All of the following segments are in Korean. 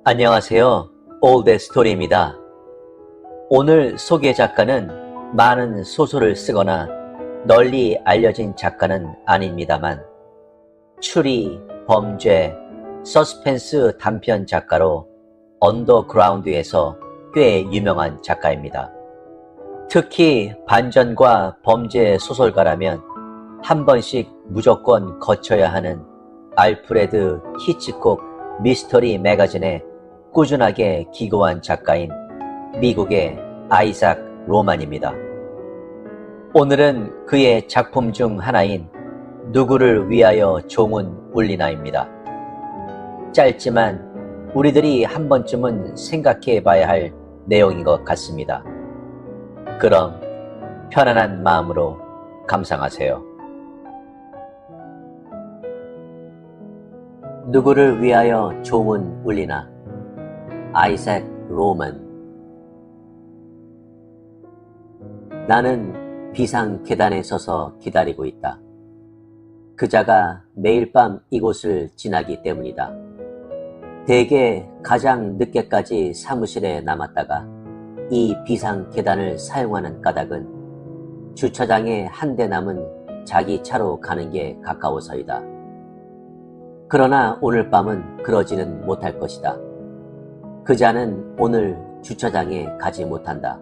안녕하세요. 올드 스토리입니다. 오늘 소개 작가는 많은 소설을 쓰거나 널리 알려진 작가는 아닙니다만 추리, 범죄, 서스펜스 단편 작가로 언더그라운드에서 꽤 유명한 작가입니다. 특히 반전과 범죄 소설가라면 한 번씩 무조건 거쳐야 하는 알프레드 히치콕 미스터리 매거진에 꾸준하게 기고한 작가인 미국의 아이작 로만입니다. 오늘은 그의 작품 중 하나인 누구를 위하여 종은 울리나입니다. 짧지만 우리들이 한 번쯤은 생각해 봐야 할 내용인 것 같습니다. 그럼 편안한 마음으로 감상하세요. 누구를 위하여 종은 울리나. 아이작 로만. 나는 비상 계단에 서서 기다리고 있다. 그자가 매일 밤 이곳을 지나기 때문이다. 대개 가장 늦게까지 사무실에 남았다가 이 비상 계단을 사용하는 까닭은 주차장에 한 대 남은 자기 차로 가는 게 가까워서이다. 그러나 오늘 밤은 그러지는 못할 것이다. 그자는 오늘 주차장에 가지 못한다.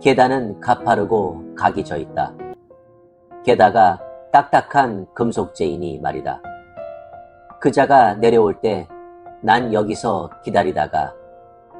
계단은 가파르고 각이 져 있다. 게다가 딱딱한 금속제이니 말이다. 그자가 내려올 때 난 여기서 기다리다가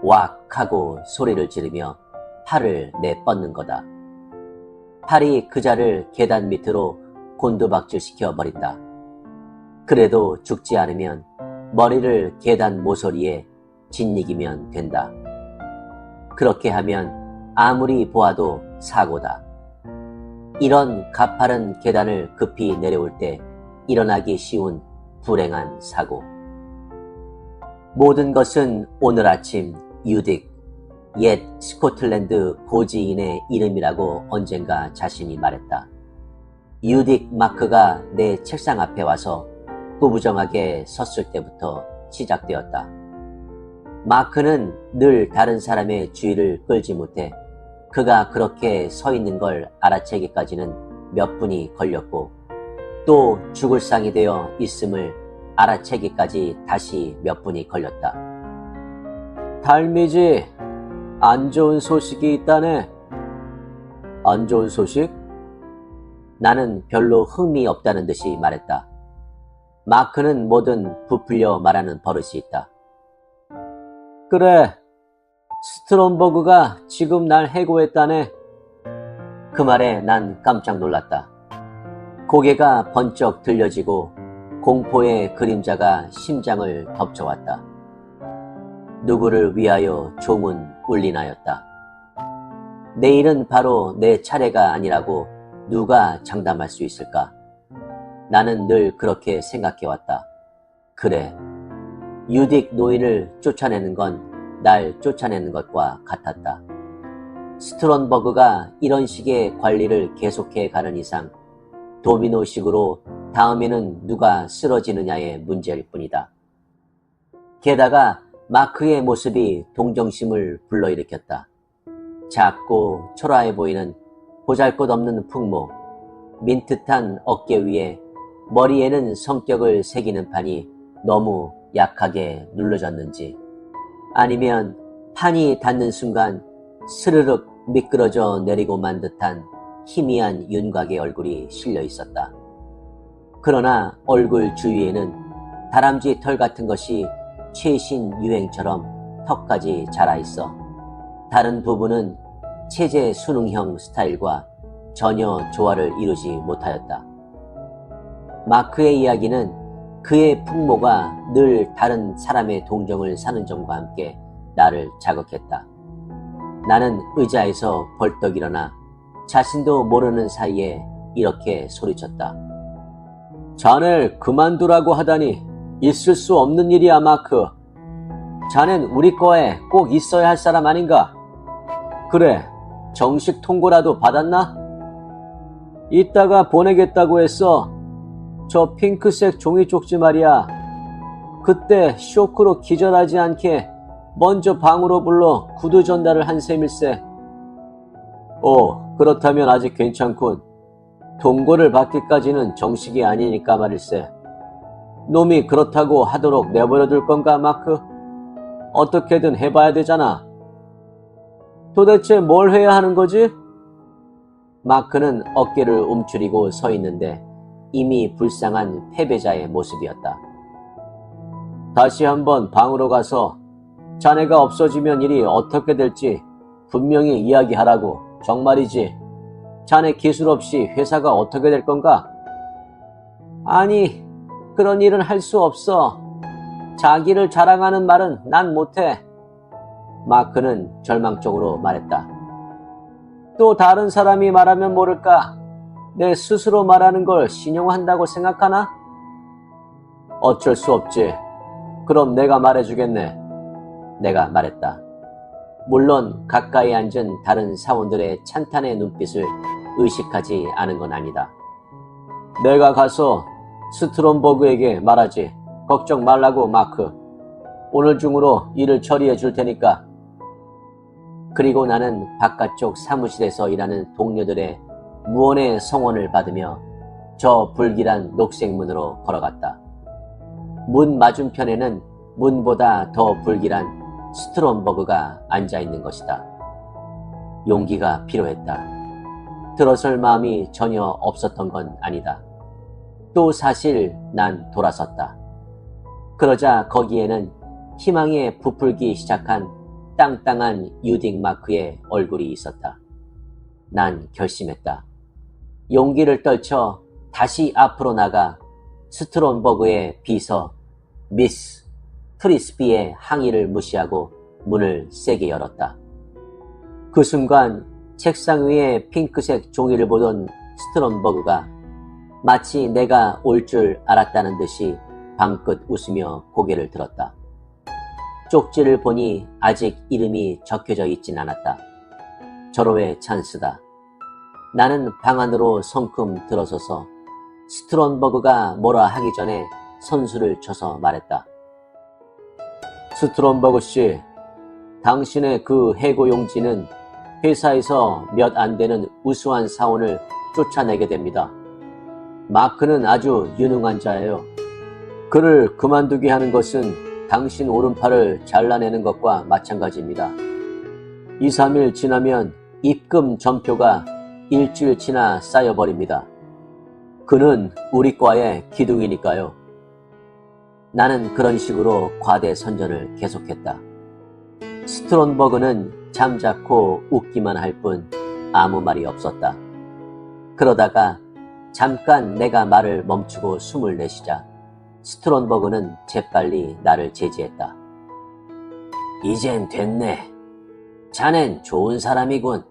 왁 하고 소리를 지르며 팔을 내뻗는 거다. 팔이 그자를 계단 밑으로 곤두박질시켜 버린다. 그래도 죽지 않으면 머리를 계단 모서리에 짓이기면 된다. 그렇게 하면 아무리 보아도 사고다. 이런 가파른 계단을 급히 내려올 때 일어나기 쉬운 불행한 사고. 모든 것은 오늘 아침 유딕, 옛 스코틀랜드 고지인의 이름이라고 언젠가 자신이 말했다. 유딕 마크가 내 책상 앞에 와서 꾸부정하게 섰을 때부터 시작되었다. 마크는 늘 다른 사람의 주의를 끌지 못해 그가 그렇게 서 있는 걸 알아채기까지는 몇 분이 걸렸고 또 죽을 상이 되어 있음을 알아채기까지 다시 몇 분이 걸렸다. 달미지, 안 좋은 소식이 있다네. 안 좋은 소식? 나는 별로 흥미 없다는 듯이 말했다. 마크는 뭐든 부풀려 말하는 버릇이 있다. 그래, 스트롬버그가 지금 날 해고했다네. 그 말에 난 깜짝 놀랐다. 고개가 번쩍 들려지고 공포의 그림자가 심장을 덮쳐왔다. 누구를 위하여 종은 울리나였다. 내일은 바로 내 차례가 아니라고 누가 장담할 수 있을까? 나는 늘 그렇게 생각해왔다. 그래, 유딕 노인을 쫓아내는 건 날 쫓아내는 것과 같았다. 스트롬버그가 이런 식의 관리를 계속해 가는 이상 도미노식으로 다음에는 누가 쓰러지느냐의 문제일 뿐이다. 게다가 마크의 모습이 동정심을 불러일으켰다. 작고 초라해 보이는 보잘것없는 풍모, 민트탄 어깨 위에 머리에는 성격을 새기는 판이 너무 약하게 눌러졌는지 아니면 판이 닿는 순간 스르륵 미끄러져 내리고만 듯한 희미한 윤곽의 얼굴이 실려 있었다. 그러나 얼굴 주위에는 다람쥐 털 같은 것이 최신 유행처럼 턱까지 자라 있어 다른 부분은 체제 수능형 스타일과 전혀 조화를 이루지 못하였다. 마크의 이야기는 그의 풍모가 늘 다른 사람의 동정을 사는 점과 함께 나를 자극했다. 나는 의자에서 벌떡 일어나 자신도 모르는 사이에 이렇게 소리쳤다. 자네를 그만두라고 하다니 있을 수 없는 일이야, 마크. 자넨 우리 거에 꼭 있어야 할 사람 아닌가? 그래, 정식 통보라도 받았나? 이따가 보내겠다고 했어. 저 핑크색 종이 쪽지 말이야. 그때 쇼크로 기절하지 않게 먼저 방으로 불러 구두 전달을 한 셈일세. 그렇다면 아직 괜찮군. 동거를 받기까지는 정식이 아니니까 말일세. 놈이 그렇다고 하도록 내버려둘 건가, 마크? 어떻게든 해봐야 되잖아. 도대체 뭘 해야 하는 거지? 마크는 어깨를 움츠리고 서 있는데 이미 불쌍한 패배자의 모습이었다. 다시 한번 방으로 가서 자네가 없어지면 일이 어떻게 될지 분명히 이야기하라고. 정말이지. 자네 기술 없이 회사가 어떻게 될 건가? 아니, 그런 일은 할 수 없어. 자기를 자랑하는 말은 난 못해. 마크는 절망적으로 말했다. 또 다른 사람이 말하면 모를까? 내 스스로 말하는 걸 신용한다고 생각하나? 어쩔 수 없지. 그럼 내가 말해주겠네. 내가 말했다. 물론 가까이 앉은 다른 사원들의 찬탄의 눈빛을 의식하지 않은 건 아니다. 내가 가서 스트롬버그에게 말하지. 걱정 말라고, 마크. 오늘 중으로 일을 처리해 줄 테니까. 그리고 나는 바깥쪽 사무실에서 일하는 동료들의 무언의 성원을 받으며 저 불길한 녹색 문으로 걸어갔다. 문 맞은편에는 문보다 더 불길한 스트롬버그가 앉아있는 것이다. 용기가 필요했다. 들어설 마음이 전혀 없었던 건 아니다. 또 사실 난 돌아섰다. 그러자 거기에는 희망에 부풀기 시작한 땅땅한 유딕 마크의 얼굴이 있었다. 난 결심했다. 용기를 떨쳐 다시 앞으로 나가 스트롬버그의 비서 미스 프리스비의 항의를 무시하고 문을 세게 열었다. 그 순간 책상 위에 핑크색 종이를 보던 스트롬버그가 마치 내가 올 줄 알았다는 듯이 방긋 웃으며 고개를 들었다. 쪽지를 보니 아직 이름이 적혀져 있진 않았다. 절호의 찬스다. 나는 방 안으로 성큼 들어서서 스트롬버그가 뭐라 하기 전에 선수를 쳐서 말했다. 스트롬버그 씨, 당신의 그 해고 용지는 회사에서 몇 안 되는 우수한 사원을 쫓아내게 됩니다. 마크는 아주 유능한 자예요. 그를 그만두게 하는 것은 당신 오른팔을 잘라내는 것과 마찬가지입니다. 2, 3일 지나면 입금 전표가 일주일치나 쌓여버립니다. 그는 우리 과의 기둥이니까요. 나는 그런 식으로 과대 선전을 계속했다. 스트롬버그는 잠자코 웃기만 할 뿐 아무 말이 없었다. 그러다가 잠깐 내가 말을 멈추고 숨을 내쉬자 스트롬버그는 재빨리 나를 제지했다. 이젠 됐네. 자넨 좋은 사람이군.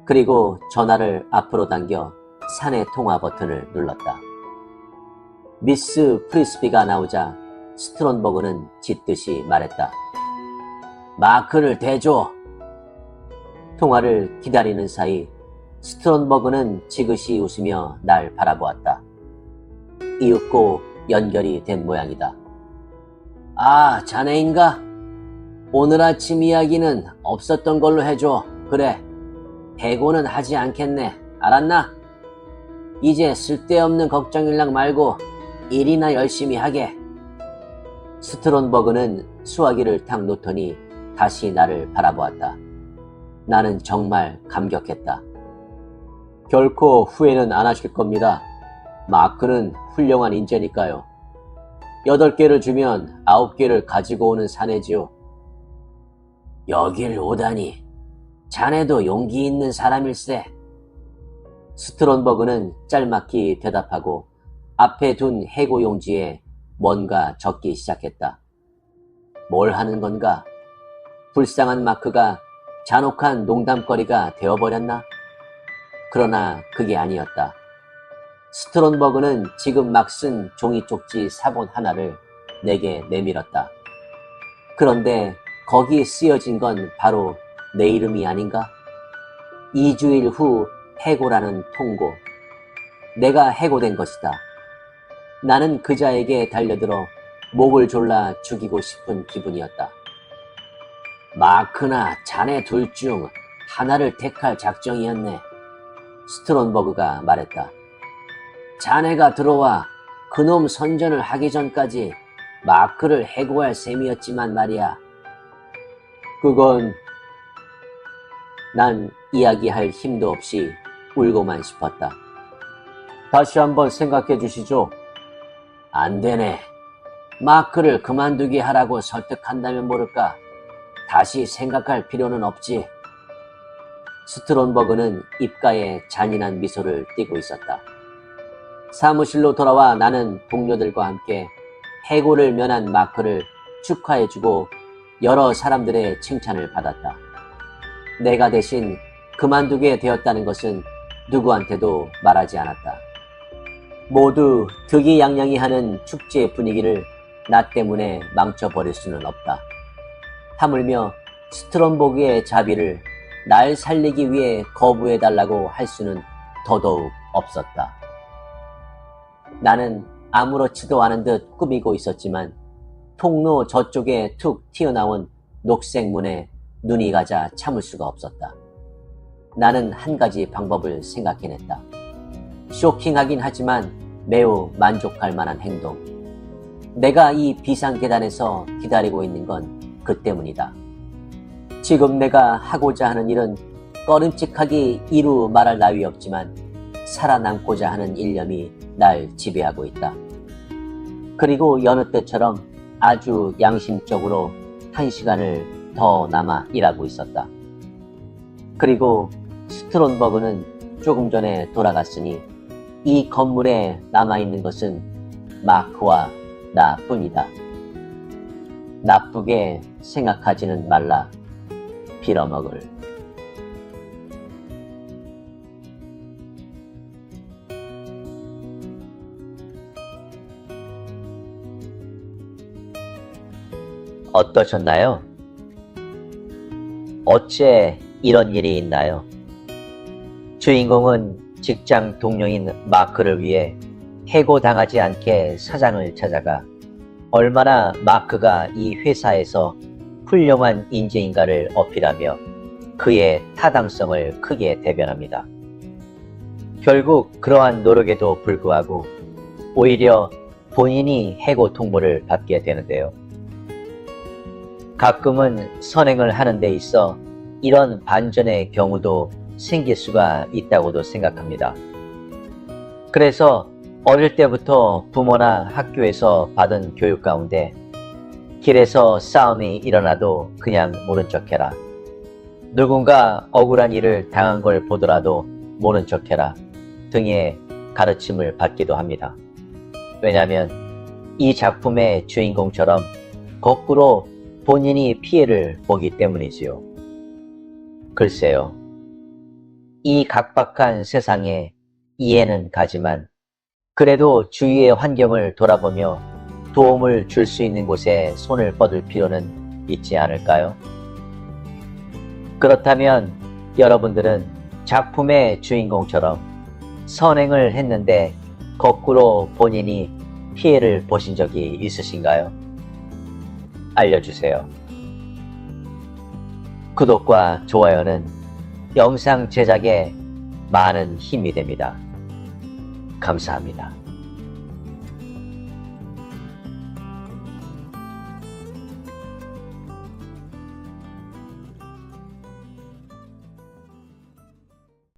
그리고 전화를 앞으로 당겨 사내 통화 버튼을 눌렀다. 미스 프리스비가 나오자 스트롬버그는 짖듯이 말했다. 마크를 대줘. 통화를 기다리는 사이 스트롬버그는 지그시 웃으며 날 바라보았다. 이윽고 연결이 된 모양이다. 아, 자네인가? 오늘 아침 이야기는 없었던 걸로 해줘. 그래, 해고는 하지 않겠네. 알았나? 이제 쓸데없는 걱정일랑 말고 일이나 열심히 하게. 스트롬버그는 수화기를 탁 놓더니 다시 나를 바라보았다. 나는 정말 감격했다. 결코 후회는 안 하실 겁니다. 마크는 훌륭한 인재니까요. 8개를 주면 9개를 가지고 오는 사내지요. 여길 오다니. 자네도 용기 있는 사람일세. 스트롬버그는 짤막히 대답하고 앞에 둔 해고 용지에 뭔가 적기 시작했다. 뭘 하는 건가? 불쌍한 마크가 잔혹한 농담거리가 되어버렸나? 그러나 그게 아니었다. 스트롬버그는 지금 막 쓴 종이 쪽지 사본 하나를 내게 내밀었다. 그런데 거기에 쓰여진 건 바로 내 이름이 아닌가? 2주일 후 해고라는 통고. 내가 해고된 것이다. 나는 그자에게 달려들어 목을 졸라 죽이고 싶은 기분이었다. 마크나 자네 둘 중 하나를 택할 작정이었네. 스트론버그가 말했다. 자네가 들어와 그놈 선전을 하기 전까지 마크를 해고할 셈이었지만 말이야. 그건... 난 이야기할 힘도 없이 울고만 싶었다. 다시 한번 생각해 주시죠. 안 되네. 마크를 그만두게 하라고 설득한다면 모를까. 다시 생각할 필요는 없지. 스트론버그는 입가에 잔인한 미소를 띠고 있었다. 사무실로 돌아와 나는 동료들과 함께 해고를 면한 마크를 축하해주고 여러 사람들의 칭찬을 받았다. 내가 대신 그만두게 되었다는 것은 누구한테도 말하지 않았다. 모두 득이양양이하는 축제 분위기를 나 때문에 망쳐버릴 수는 없다. 하물며 스트론버그의 자비를 날 살리기 위해 거부해달라고 할 수는 더더욱 없었다. 나는 아무렇지도 않은 듯 꾸미고 있었지만 통로 저쪽에 툭 튀어나온 녹색 문에 눈이 가자 참을 수가 없었다. 나는 한 가지 방법을 생각해냈다. 쇼킹하긴 하지만 매우 만족할 만한 행동. 내가 이 비상계단에서 기다리고 있는 건 그 때문이다. 지금 내가 하고자 하는 일은 꺼림칙하기 이루 말할 나위 없지만 살아남고자 하는 일념이 날 지배하고 있다. 그리고 여느 때처럼 아주 양심적으로 1시간을 더 남아 일하고 있었다. 그리고 스트론버그는 조금 전에 돌아갔으니 이 건물에 남아있는 것은 마크와 나뿐이다. 나쁘게 생각하지는 말라, 빌어먹을. 어떠셨나요? 어째 이런 일이 있나요? 주인공은 직장 동료인 마크를 위해 해고당하지 않게 사장을 찾아가 얼마나 마크가 이 회사에서 훌륭한 인재인가를 어필하며 그의 타당성을 크게 대변합니다. 결국 그러한 노력에도 불구하고 오히려 본인이 해고 통보를 받게 되는데요. 가끔은 선행을 하는 데 있어 이런 반전의 경우도 생길 수가 있다고도 생각합니다. 그래서 어릴 때부터 부모나 학교에서 받은 교육 가운데 길에서 싸움이 일어나도 그냥 모른 척해라. 누군가 억울한 일을 당한 걸 보더라도 모른 척해라 등의 가르침을 받기도 합니다. 왜냐하면 이 작품의 주인공처럼 거꾸로 본인이 피해를 보기 때문이지요. 글쎄요. 이 각박한 세상에 이해는 가지만 그래도 주위의 환경을 돌아보며 도움을 줄 수 있는 곳에 손을 뻗을 필요는 있지 않을까요? 그렇다면 여러분들은 작품의 주인공처럼 선행을 했는데 거꾸로 본인이 피해를 보신 적이 있으신가요? 알려주세요. 구독과 좋아요는 영상 제작에 많은 힘이 됩니다. 감사합니다.